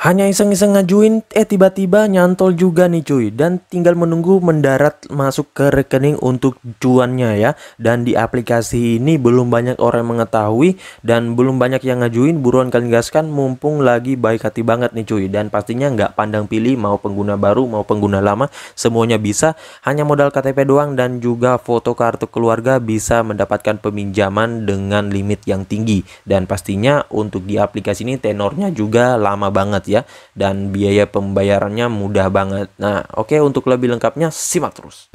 Hanya iseng-iseng ngajuin, tiba-tiba nyantol juga nih cuy. Dan tinggal menunggu mendarat masuk ke rekening untuk cuannya ya. Dan di aplikasi ini belum banyak orang yang mengetahui dan belum banyak yang ngajuin. Buruan kalian gaskan mumpung lagi baik hati banget nih cuy. Dan pastinya nggak pandang pilih mau pengguna baru mau pengguna lama. Semuanya bisa, hanya modal KTP doang dan juga foto kartu keluarga bisa mendapatkan peminjaman dengan limit yang tinggi. Dan pastinya untuk di aplikasi ini tenornya juga lama banget ya, dan biaya pembayarannya mudah banget. Nah, oke, untuk lebih lengkapnya simak terus.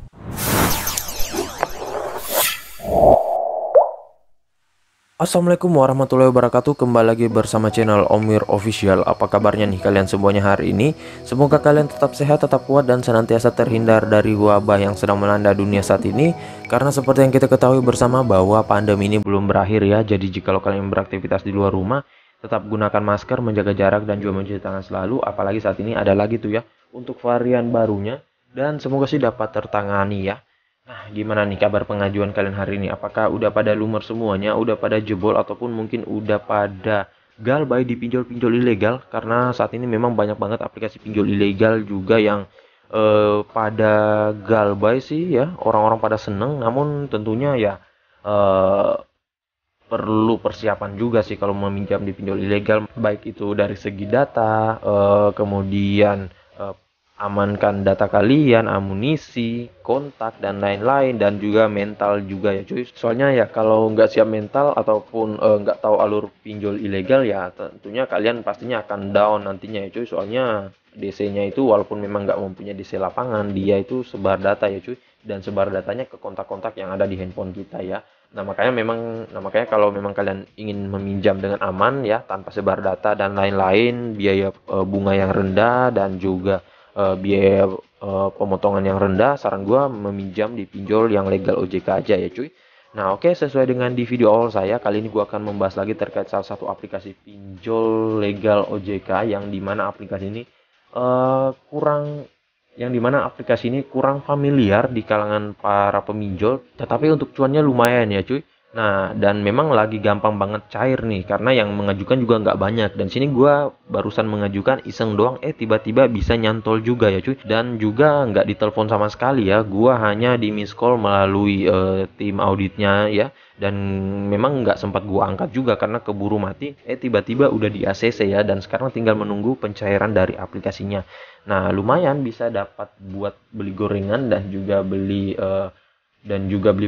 Assalamualaikum warahmatullahi wabarakatuh. Kembali lagi bersama channel Omir Official. Apa kabarnya nih kalian semuanya hari ini? Semoga kalian tetap sehat, tetap kuat, dan senantiasa terhindar dari wabah yang sedang melanda dunia saat ini. Karena seperti yang kita ketahui bersama bahwa pandemi ini belum berakhir ya. Jadi jika kalian beraktivitas di luar rumah, tetap gunakan masker, menjaga jarak, dan juga mencuci tangan selalu. Apalagi saat ini ada lagi tuh ya untuk varian barunya. Dan semoga sih dapat tertangani ya. Nah, gimana nih kabar pengajuan kalian hari ini? Apakah udah pada lumer semuanya, udah pada jebol, ataupun mungkin udah pada galbay di pinjol-pinjol ilegal? Karena saat ini memang banyak banget aplikasi pinjol ilegal juga yang pada galbay sih ya, orang-orang pada seneng. Namun tentunya ya eh, perlu persiapan juga sih kalau meminjam di pinjol ilegal, baik itu dari segi data, kemudian amankan data kalian, amunisi, kontak, dan lain-lain, dan juga mental juga ya cuy. Soalnya ya kalau nggak siap mental ataupun nggak tahu alur pinjol ilegal ya tentunya kalian pastinya akan down nantinya ya cuy. Soalnya DC-nya itu walaupun memang nggak mempunyai DC lapangan, dia itu sebar data ya cuy, dan sebar datanya ke kontak-kontak yang ada di handphone kita ya. Nah makanya kalau memang kalian ingin meminjam dengan aman ya, tanpa sebar data dan lain-lain, biaya bunga yang rendah, dan juga biaya pemotongan yang rendah, saran gue meminjam di pinjol yang legal OJK aja ya cuy. Nah oke, sesuai dengan di video awal saya, kali ini gue akan membahas lagi terkait salah satu aplikasi pinjol legal OJK yang dimana aplikasi ini kurang yang dimana aplikasi ini kurang familiar di kalangan para peminjol, tetapi untuk cuannya lumayan ya cuy. Nah, dan memang lagi gampang banget cair nih, karena yang mengajukan juga nggak banyak. Dan sini gua barusan mengajukan iseng doang, tiba-tiba bisa nyantol juga ya cuy. Dan juga nggak ditelepon sama sekali ya, gua hanya di miss call melalui tim auditnya ya. Dan memang nggak sempat gua angkat juga karena keburu mati. Tiba-tiba udah di ACC ya, dan sekarang tinggal menunggu pencairan dari aplikasinya. Nah, lumayan bisa dapat buat beli gorengan dan juga beli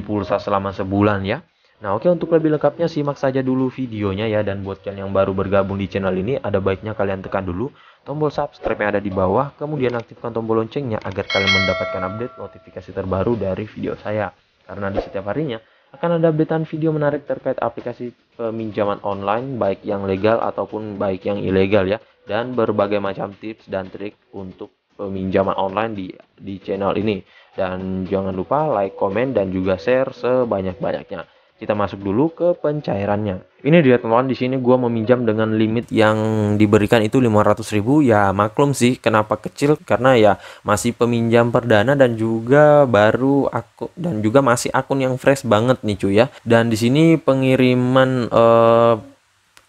pulsa selama sebulan ya. Nah oke, untuk lebih lengkapnya simak saja dulu videonya ya. Dan buat kalian yang baru bergabung di channel ini, ada baiknya kalian tekan dulu tombol subscribe yang ada di bawah, kemudian aktifkan tombol loncengnya agar kalian mendapatkan update notifikasi terbaru dari video saya. Karena di setiap harinya akan ada updatean video menarik terkait aplikasi peminjaman online, baik yang legal ataupun baik yang ilegal ya. Dan berbagai macam tips dan trik untuk peminjaman online di channel ini. Dan jangan lupa like, komen, dan juga share sebanyak-banyaknya. Kita masuk dulu ke pencairannya. Ini dia teman-teman, di sini gua meminjam dengan limit yang diberikan itu 500.000. Ya maklum sih kenapa kecil, karena ya masih peminjam perdana dan juga masih akun yang fresh banget nih cuy ya. Dan di sini pengiriman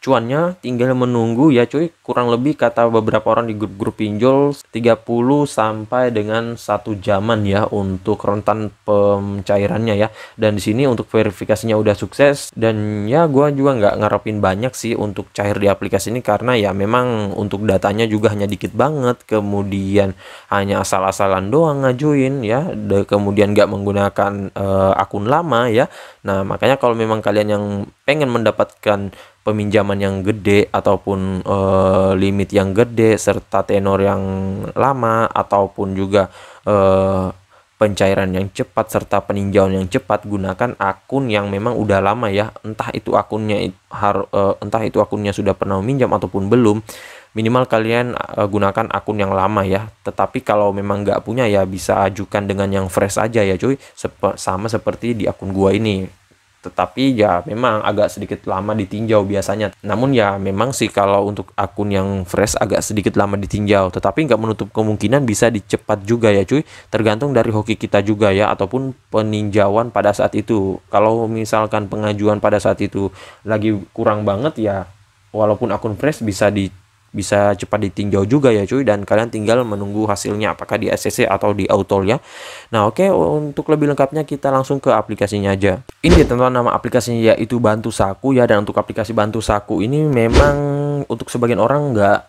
cuannya tinggal menunggu ya cuy, kurang lebih kata beberapa orang di grup-grup pinjol 30 sampai dengan 1 jaman ya untuk rentan pencairannya ya. Dan di sini untuk verifikasinya udah sukses, dan ya gua juga nggak ngarepin banyak sih untuk cair di aplikasi ini, karena ya memang untuk datanya juga hanya dikit banget, kemudian hanya asal-asalan doang ngajuin ya, kemudian nggak menggunakan akun lama ya. Nah makanya kalau memang kalian yang pengen mendapatkan peminjaman yang gede ataupun limit yang gede serta tenor yang lama, ataupun juga pencairan yang cepat serta peninjauan yang cepat, gunakan akun yang memang udah lama ya. Entah itu akunnya sudah pernah meminjam ataupun belum, minimal kalian gunakan akun yang lama ya. Tetapi kalau memang nggak punya ya bisa ajukan dengan yang fresh aja ya cuy, sama seperti di akun gua ini. Tetapi ya memang agak sedikit lama ditinjau biasanya. Namun ya memang sih kalau untuk akun yang fresh agak sedikit lama ditinjau, tetapi nggak menutup kemungkinan bisa dicepat juga ya cuy. Tergantung dari hoki kita juga ya, ataupun peninjauan pada saat itu. Kalau misalkan pengajuan pada saat itu lagi kurang banget ya, walaupun akun fresh bisa bisa cepat ditinjau juga ya cuy, dan kalian tinggal menunggu hasilnya apakah di ACC atau di Autol ya. Nah oke, untuk lebih lengkapnya kita langsung ke aplikasinya aja. Ini ya teman-teman, nama aplikasinya yaitu Bantu Saku ya, dan untuk aplikasi Bantu Saku ini memang untuk sebagian orang nggak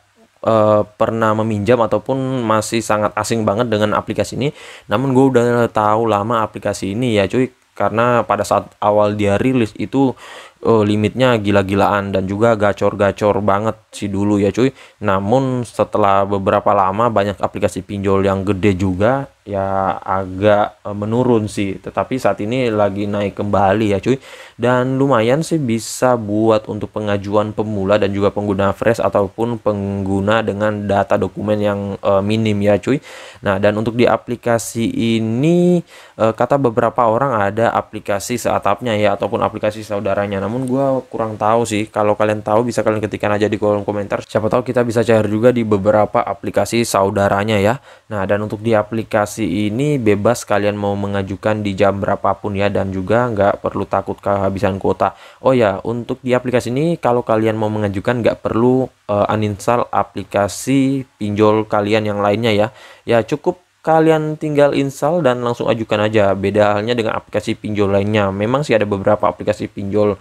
pernah meminjam ataupun masih sangat asing banget dengan aplikasi ini. Namun gue udah tahu lama aplikasi ini ya cuy, karena pada saat awal dia rilis itu limitnya gila-gilaan dan juga gacor-gacor banget sih dulu ya cuy. Namun setelah beberapa lama banyak aplikasi pinjol yang gede juga ya agak menurun sih, tetapi saat ini lagi naik kembali ya cuy, dan lumayan sih bisa buat untuk pengajuan pemula dan juga pengguna fresh ataupun pengguna dengan data dokumen yang minim ya cuy. Nah, dan untuk di aplikasi ini kata beberapa orang ada aplikasi seatapnya ya ataupun aplikasi saudaranya, namun gua kurang tahu sih. Kalau kalian tahu bisa kalian ketikkan aja di kolom komentar, siapa tahu kita bisa cari juga di beberapa aplikasi saudaranya ya. Nah, dan untuk di aplikasi ini bebas kalian mau mengajukan di jam berapapun ya, dan juga nggak perlu takut kehabisan kuota. Oh ya, untuk di aplikasi ini kalau kalian mau mengajukan nggak perlu uninstall aplikasi pinjol kalian yang lainnya ya. Ya cukup kalian tinggal install dan langsung ajukan aja. Beda halnya dengan aplikasi pinjol lainnya. Memang sih ada beberapa aplikasi pinjol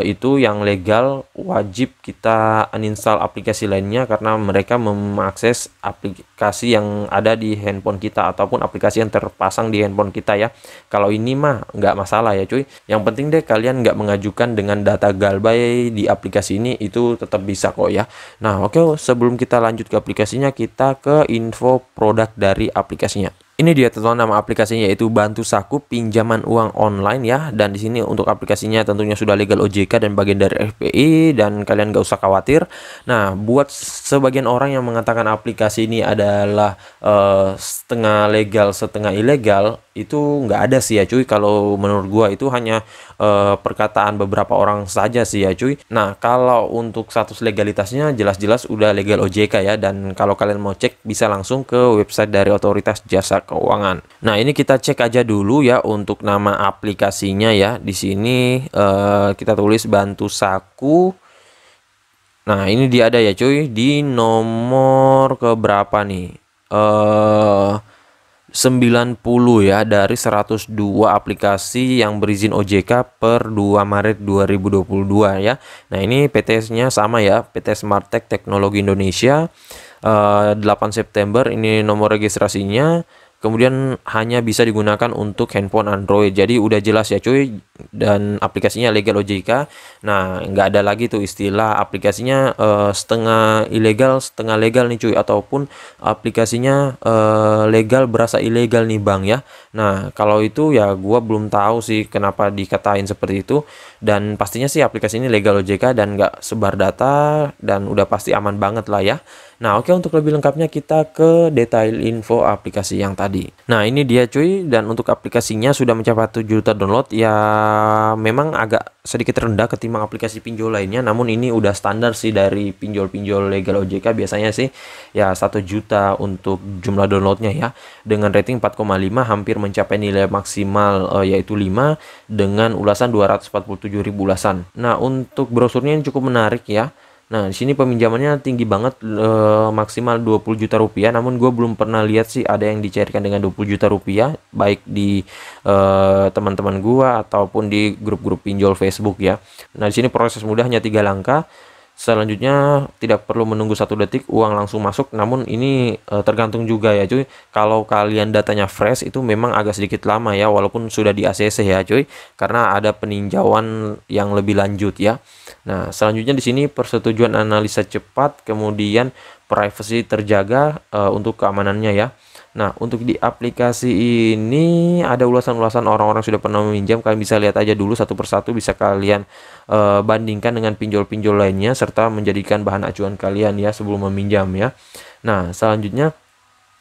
itu yang legal, wajib kita uninstall aplikasi lainnya karena mereka mengakses aplikasi yang ada di handphone kita ataupun aplikasi yang terpasang di handphone kita ya. Kalau ini mah nggak masalah ya cuy. Yang penting deh kalian nggak mengajukan dengan data galbay di aplikasi ini, itu tetap bisa kok ya. Nah oke, sebelum kita lanjut ke aplikasinya, kita ke info produk dari aplikasinya. Ini dia teman-teman, nama aplikasinya yaitu Bantu Saku Pinjaman Uang Online ya, dan di sini untuk aplikasinya tentunya sudah legal OJK dan bagian dari FPI, dan kalian gak usah khawatir. Nah, buat sebagian orang yang mengatakan aplikasi ini adalah setengah legal setengah ilegal, itu nggak ada sih ya cuy. Kalau menurut gua itu hanya perkataan beberapa orang saja sih ya cuy. Nah, kalau untuk status legalitasnya jelas-jelas udah legal OJK ya, dan kalau kalian mau cek bisa langsung ke website dari Otoritas Jasa Keuangan. Nah, ini kita cek aja dulu ya untuk nama aplikasinya ya. Di sini kita tulis Bantu Saku. Nah, ini dia ada ya cuy di nomor ke berapa nih? 90 ya dari 102 aplikasi yang berizin OJK per 2 Maret 2022 ya. Nah, ini PTS-nya sama ya, PT Smartech Teknologi Indonesia. 8 September ini nomor registrasinya. Kemudian hanya bisa digunakan untuk handphone Android. Jadi udah jelas ya cuy, dan aplikasinya legal OJK. Nah, nggak ada lagi tuh istilah aplikasinya setengah ilegal setengah legal nih cuy, ataupun aplikasinya legal berasa ilegal nih bang ya. Nah, kalau itu ya gua belum tahu sih kenapa dikatain seperti itu, dan pastinya sih aplikasi ini legal OJK dan nggak sebar data dan udah pasti aman banget lah ya. Nah oke, untuk lebih lengkapnya kita ke detail info aplikasi yang tadi. Nah ini dia cuy, dan untuk aplikasinya sudah mencapai 7 juta download ya. Memang agak sedikit rendah ketimbang aplikasi pinjol lainnya, namun ini udah standar sih dari pinjol-pinjol legal OJK. Biasanya sih ya 1 juta untuk jumlah downloadnya ya, dengan rating 4,5 hampir mencapai nilai maksimal yaitu 5 dengan ulasan 247.000 ulasan. Nah untuk brosurnya ini cukup menarik ya. Nah, di sini peminjamannya tinggi banget, maksimal 20 juta rupiah. Namun gue belum pernah lihat sih ada yang dicairkan dengan 20 juta rupiah, baik di teman-teman gue ataupun di grup-grup pinjol Facebook ya. Nah, di sini proses mudah hanya 3 langkah. Selanjutnya tidak perlu menunggu 1 detik, uang langsung masuk. Namun ini tergantung juga ya cuy. Kalau kalian datanya fresh itu memang agak sedikit lama ya, walaupun sudah di ACC ya cuy, karena ada peninjauan yang lebih lanjut ya. Nah, selanjutnya di sini persetujuan analisa cepat, kemudian privacy terjaga untuk keamanannya ya. Nah, untuk di aplikasi ini ada ulasan-ulasan orang-orang sudah pernah meminjam. Kalian bisa lihat aja dulu satu persatu, bisa kalian bandingkan dengan pinjol-pinjol lainnya serta menjadikan bahan acuan kalian ya sebelum meminjam ya. Nah, selanjutnya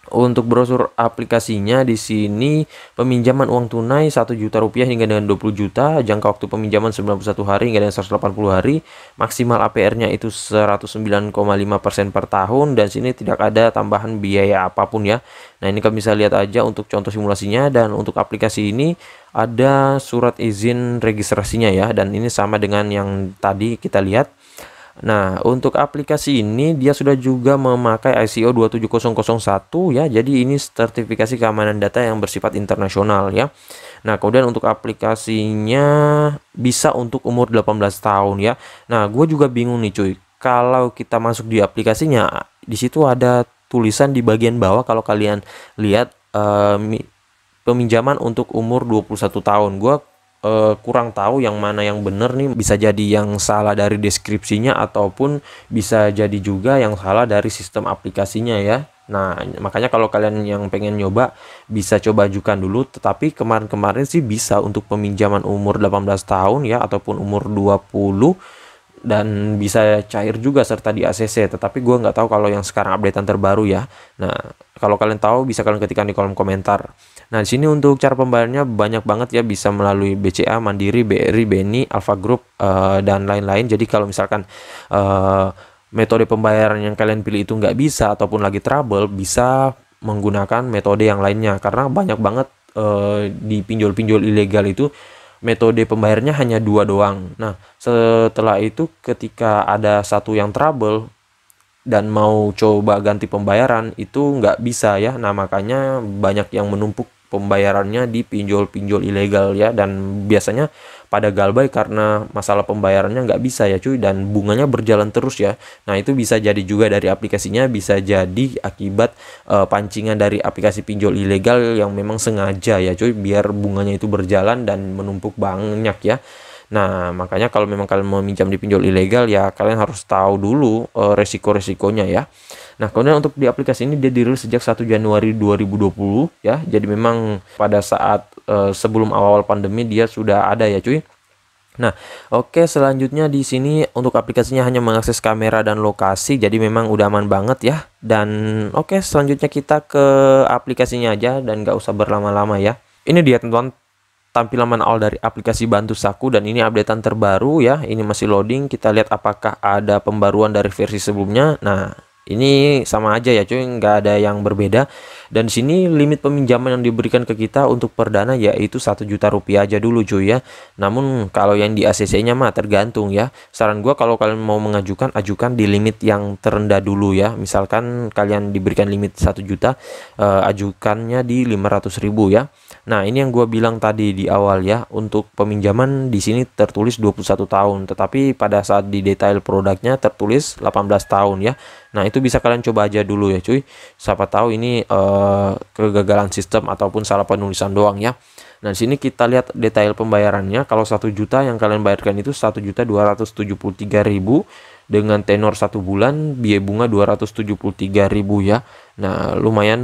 untuk brosur aplikasinya di sini peminjaman uang tunai 1 juta rupiah hingga dengan 20 juta, jangka waktu peminjaman 91 hari hingga dengan 180 hari, maksimal APR-nya itu 109,5% per tahun, dan sini tidak ada tambahan biaya apapun ya. Nah, ini kalian bisa lihat aja untuk contoh simulasinya, dan untuk aplikasi ini ada surat izin registrasinya ya, dan ini sama dengan yang tadi kita lihat. Nah, untuk aplikasi ini dia sudah juga memakai ISO 27001 ya. Jadi ini sertifikasi keamanan data yang bersifat internasional ya. Nah, kemudian untuk aplikasinya bisa untuk umur 18 tahun ya. Nah, gue juga bingung nih cuy. Kalau kita masuk di aplikasinya, di situ ada tulisan di bagian bawah kalau kalian lihat peminjaman untuk umur 21 tahun. Gue kurang tahu yang mana yang bener nih, bisa jadi yang salah dari deskripsinya ataupun bisa jadi juga yang salah dari sistem aplikasinya ya. Nah, makanya kalau kalian yang pengen nyoba bisa coba ajukan dulu, tetapi kemarin-kemarin sih bisa untuk peminjaman umur 18 tahun ya ataupun umur 20 dan bisa cair juga serta di ACC, tetapi gue nggak tahu kalau yang sekarang updatean terbaru ya. Nah, kalau kalian tahu bisa kalian ketikkan di kolom komentar. Nah, di sini untuk cara pembayarannya banyak banget ya, bisa melalui BCA, Mandiri, BRI, BNI, Alfa Group dan lain-lain. Jadi kalau misalkan metode pembayaran yang kalian pilih itu nggak bisa ataupun lagi trouble, bisa menggunakan metode yang lainnya, karena banyak banget di pinjol-pinjol ilegal itu metode pembayarannya hanya dua doang. Nah, setelah itu ketika ada satu yang trouble dan mau coba ganti pembayaran itu nggak bisa ya. Nah, makanya banyak yang menumpuk pembayarannya di pinjol-pinjol ilegal ya, dan biasanya pada galbay karena masalah pembayarannya nggak bisa ya cuy, dan bunganya berjalan terus ya. Nah, itu bisa jadi juga dari aplikasinya, bisa jadi akibat pancingan dari aplikasi pinjol ilegal yang memang sengaja ya cuy, biar bunganya itu berjalan dan menumpuk banyak ya. Nah, makanya kalau memang kalian mau minjam di pinjol ilegal ya kalian harus tahu dulu resiko-resikonya ya. Nah, kemudian untuk di aplikasi ini dia dirilis sejak 1 Januari 2020 ya. Jadi memang pada saat sebelum awal-awal pandemi dia sudah ada ya cuy. Nah, oke, selanjutnya di sini untuk aplikasinya hanya mengakses kamera dan lokasi, jadi memang udah aman banget ya. Dan oke, selanjutnya kita ke aplikasinya aja dan nggak usah berlama-lama ya. Ini dia teman-teman, tampilan awal dari aplikasi Bantu Saku, dan ini updatean terbaru ya. Ini masih loading, kita lihat apakah ada pembaruan dari versi sebelumnya. Nah, ini sama aja ya cuy, nggak ada yang berbeda. Dan di sini limit peminjaman yang diberikan ke kita untuk perdana yaitu 1 juta rupiah aja dulu cuy ya. Namun kalau yang di ACC-nya mah tergantung ya. Saran gua kalau kalian mau mengajukan, ajukan di limit yang terendah dulu ya. Misalkan kalian diberikan limit 1 juta, ajukannya di 500.000 ya. Nah, ini yang gue bilang tadi di awal ya, untuk peminjaman di sini tertulis 21 tahun, tetapi pada saat di detail produknya tertulis 18 tahun ya. Nah, itu bisa kalian coba aja dulu ya cuy. Siapa tahu ini kegagalan sistem ataupun salah penulisan doang ya. Nah, di sini kita lihat detail pembayarannya. Kalau 1 juta yang kalian bayarkan itu 1.273.000 dengan tenor 1 bulan, biaya bunga 273.000 ya. Nah, lumayan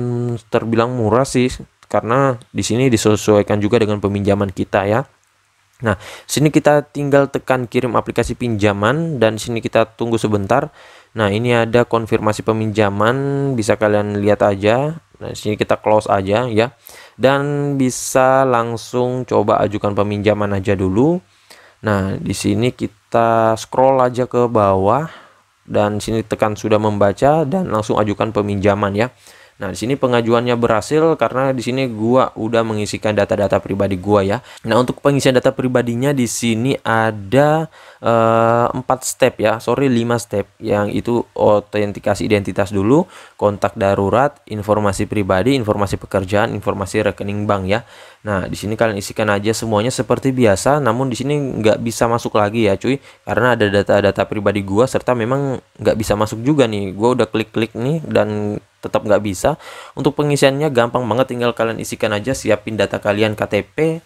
terbilang murah sih, karena di sini disesuaikan juga dengan peminjaman kita ya. Nah, sini kita tinggal tekan kirim aplikasi pinjaman dan sini kita tunggu sebentar. Nah, ini ada konfirmasi peminjaman, bisa kalian lihat aja. Nah, sini kita close aja ya. Dan bisa langsung coba ajukan peminjaman aja dulu. Nah, di sini kita scroll aja ke bawah dan sini tekan sudah membaca dan langsung ajukan peminjaman ya. Nah, di sini pengajuannya berhasil karena di sini gua udah mengisikan data-data pribadi gua ya. Nah, untuk pengisian data pribadinya di sini ada 4 step ya. 5 step. Yang itu autentikasi identitas dulu, kontak darurat, informasi pribadi, informasi pekerjaan, informasi rekening bank ya. Nah, di sini kalian isikan aja semuanya seperti biasa, namun di sini nggak bisa masuk lagi ya cuy, karena ada data-data pribadi gua serta memang nggak bisa masuk juga nih. Gua udah klik-klik nih dan tetap nggak bisa. Untuk pengisiannya gampang banget, tinggal kalian isikan aja, siapin data kalian, KTP,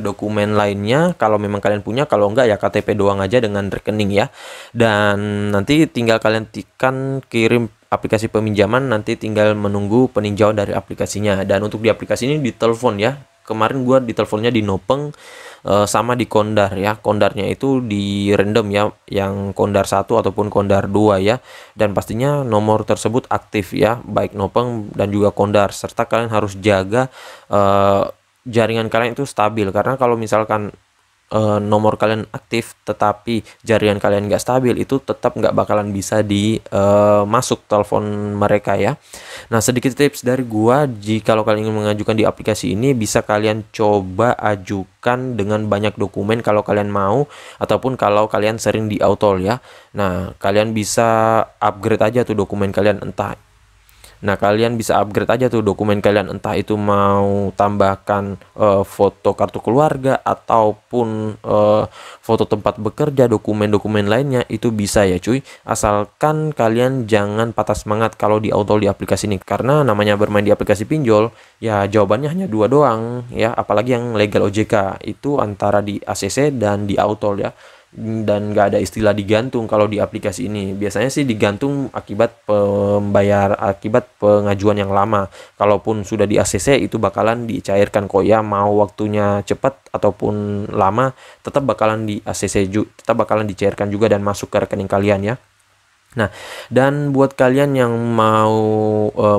dokumen lainnya kalau memang kalian punya, kalau enggak ya KTP doang aja dengan rekening ya. Dan nanti tinggal kalian tekan kirim aplikasi peminjaman, nanti tinggal menunggu peninjauan dari aplikasinya. Dan untuk di aplikasi ini di telepon ya, kemarin gua di teleponnya di Nopeng sama di Kondar ya. Kondarnya itu di random ya, yang Kondar 1 ataupun Kondar 2 ya. Dan pastinya nomor tersebut aktif ya, baik Nopeng dan juga Kondar, serta kalian harus jaga jaringan kalian itu stabil, karena kalau misalkan nomor kalian aktif tetapi jaringan kalian nggak stabil, itu tetap nggak bakalan bisa masuk telepon mereka ya. Nah, sedikit tips dari gua, jika kalian ingin mengajukan di aplikasi ini, bisa kalian coba ajukan dengan banyak dokumen kalau kalian mau, ataupun kalau kalian sering di autol ya. Nah, kalian bisa upgrade aja tuh dokumen kalian, entah itu mau tambahkan foto kartu keluarga ataupun foto tempat bekerja, dokumen-dokumen lainnya, itu bisa ya cuy. Asalkan kalian jangan patah semangat kalau di autol di aplikasi ini, karena namanya bermain di aplikasi pinjol ya, jawabannya hanya dua doang ya, apalagi yang legal OJK itu antara di ACC dan di autol ya. Dan nggak ada istilah digantung kalau di aplikasi ini. Biasanya sih digantung akibat pengajuan yang lama. Kalaupun sudah di ACC itu bakalan dicairkan kok ya, mau waktunya cepat ataupun lama tetap bakalan di ACC tetap bakalan dicairkan juga dan masuk ke rekening kalian ya. Nah, dan buat kalian yang mau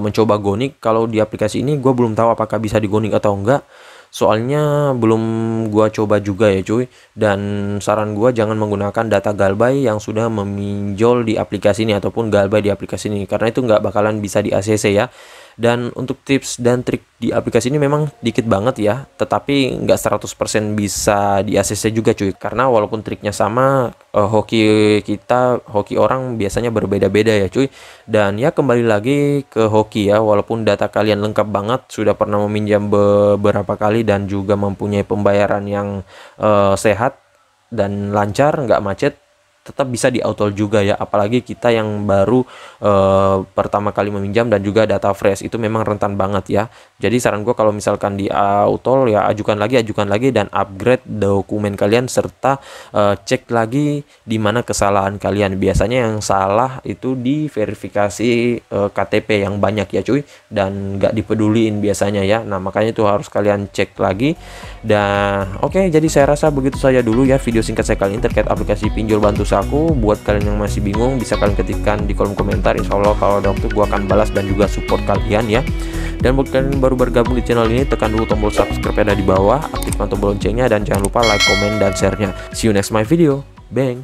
mencoba Goniq, kalau di aplikasi ini gue belum tahu apakah bisa di Goniq atau enggak. Soalnya belum gua coba juga ya cuy. Dan saran gua jangan menggunakan data Galbay yang sudah meminjol di aplikasi ini ataupun Galbay di aplikasi ini, karena itu nggak bakalan bisa di ACC ya. Dan untuk tips dan trik di aplikasi ini memang dikit banget ya, tetapi nggak 100% bisa di ACC juga cuy, karena walaupun triknya sama, hoki orang biasanya berbeda-beda ya cuy. Dan ya kembali lagi ke hoki ya, walaupun data kalian lengkap banget, sudah pernah meminjam beberapa kali dan juga mempunyai pembayaran yang sehat dan lancar, nggak macet, tetap bisa di autol juga ya. Apalagi kita yang baru pertama kali meminjam dan juga data fresh, itu memang rentan banget ya. Jadi saran gue kalau misalkan di autol ya, ajukan lagi dan upgrade dokumen kalian, serta cek lagi di mana kesalahan kalian. Biasanya yang salah itu di verifikasi KTP yang banyak ya cuy, dan nggak dipeduliin biasanya ya. Nah, makanya itu harus kalian cek lagi. Dan oke, jadi saya rasa begitu saja dulu ya video singkat saya kali ini terkait aplikasi pinjol bantu aku. Buat kalian yang masih bingung, bisa kalian ketikkan di kolom komentar. Insya Allah kalau ada waktu gua akan balas dan juga support kalian ya. Dan buat kalian yang baru bergabung di channel ini, tekan dulu tombol subscribe yang ada di bawah, aktifkan tombol loncengnya, dan jangan lupa like, komen, dan share-nya. See you next my video. Bang.